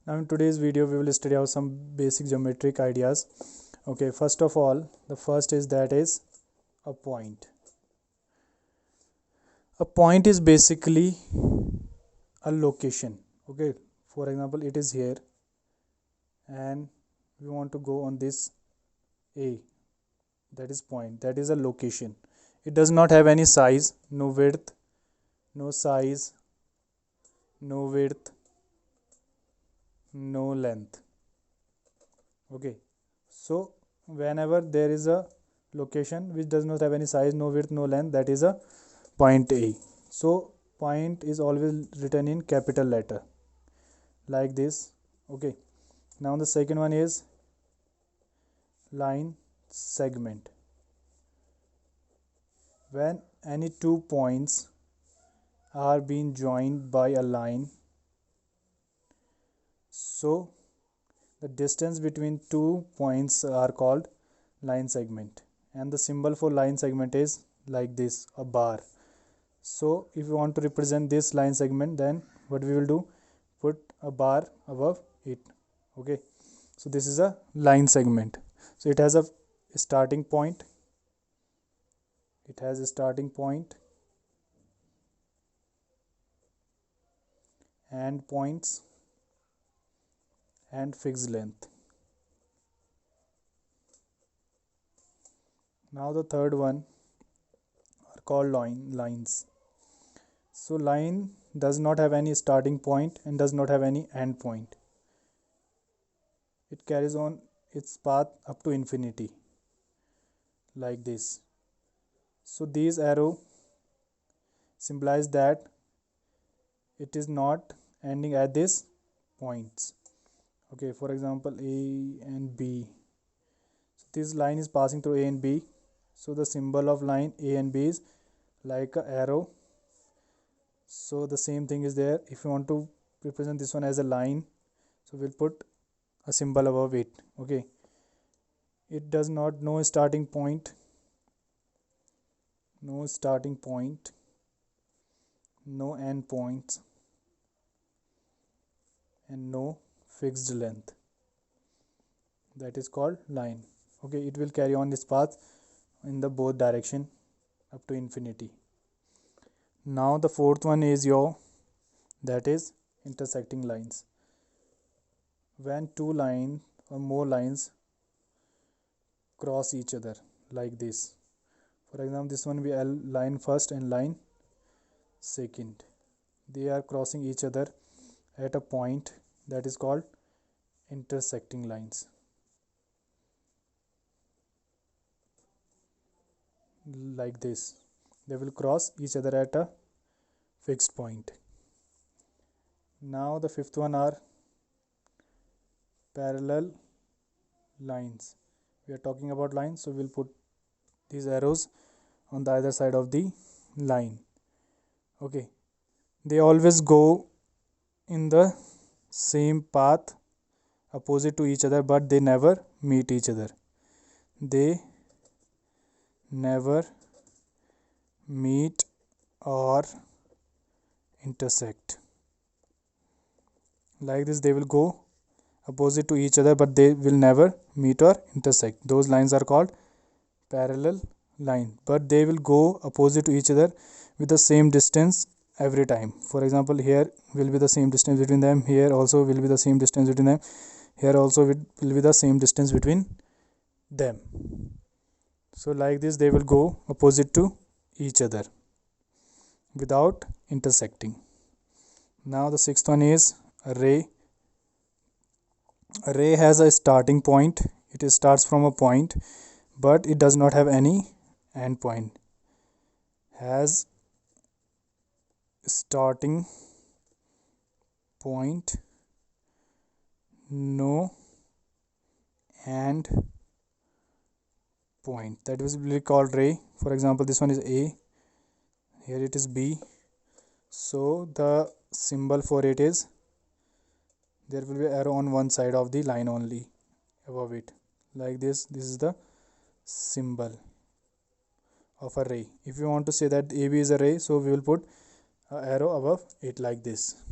Now in today's video we will study out some basic geometric ideas. Okay, first of all, the first is that is a point. A point is basically a location. Okay, for example, it is here and we want to go on this A, that is point, that is a location. It does not have any size, no width, no size, no width, no length. Okay, so whenever there is a location which does not have any size, no width, no length, that is a point A. So point is always written in capital letter like this. Okay, now the second one is line segment. When any 2 points are being joined by a line, so the distance between 2 points are called line segment, and the symbol for line segment is like this, a bar. So if you want to represent this line segment, then what we will do, put a bar above it. Okay, so this is a line segment. So it has a starting point, and points and fixed length. Now the third one are called lines. So line does not have any starting point and does not have any end point. It carries on its path up to infinity like this. So these arrow symbolize that it is not ending at these points. Okay, for example, A and B. So this line is passing through A and B. So the symbol of line A and B is like an arrow. So the same thing is there. If you want to represent this one as a line, so we'll put a symbol above it. Okay, it does not no starting point, no end points, and no fixed length. That is called line. Okay, it will carry on this path in the both direction up to infinity. Now the fourth one is that is intersecting lines. When two lines or more lines cross each other like this. For example, this one will be line first and line second. They are crossing each other at a point, that is called intersecting lines. Like this, they will cross each other at a fixed point. Now the fifth one are parallel lines. We are talking about lines, so we'll put these arrows on the other side of the line. Okay, they always go in the same path opposite to each other, but they never meet each other. They never meet or intersect. Like this, they will go opposite to each other, but they will never meet or intersect. Those lines are called parallel line, but they will go opposite to each other with the same distance every time. For example, here will be the same distance between them, here also will be the same distance between them, here also will be the same distance between them. So like this, they will go opposite to each other without intersecting. Now the sixth one is a ray. A ray has a starting point. It starts from a point, but it does not have any end point. Has starting point, no end point. That will be called ray. For example, this one is A, here it is B. So the symbol for it is, there will be arrow on one side of the line only above it like this. This is the symbol of a ray. If you want to say that AB is a ray, so we will put an arrow above it like this.